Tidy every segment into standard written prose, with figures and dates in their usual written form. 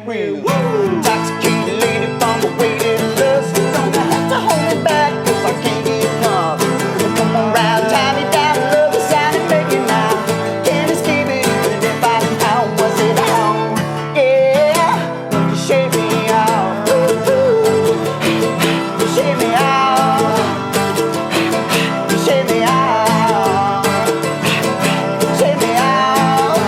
real. Intoxicated lady from the weighted lust. Don't have to hold me back, cause I can't get enough. Come on round, tie me down, love the sound and make it now. Can't escape it even if I out. Was it out? Yeah, you shake me out. You shake me out. You shake me out. Shake me out.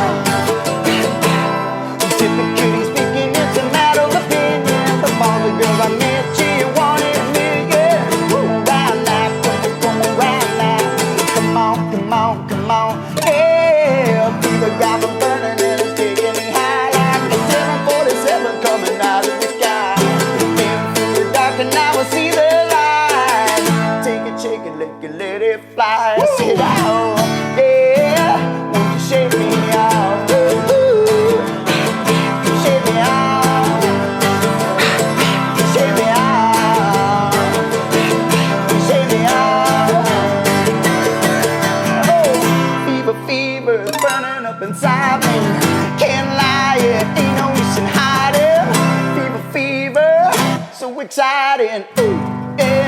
Typically speaking, it's a matter of opinion. From all the girls I met, you wanted me, yeah. Round now, come on, round now. Come on, come on, come on. Yeah, fever got me burning and it's taking me high like a 747 coming out of the sky. Been through the dark and now I see the light. Take it, shake it, lick it, let it fly. Sit out, yeah. Won't you shake me out? Shake me out. Shake me out. Shake me out. Oh, fever, fever is burning up inside me. Can't lie, it ain't no use in hiding. Fever, fever, so exciting. Ooh, yeah.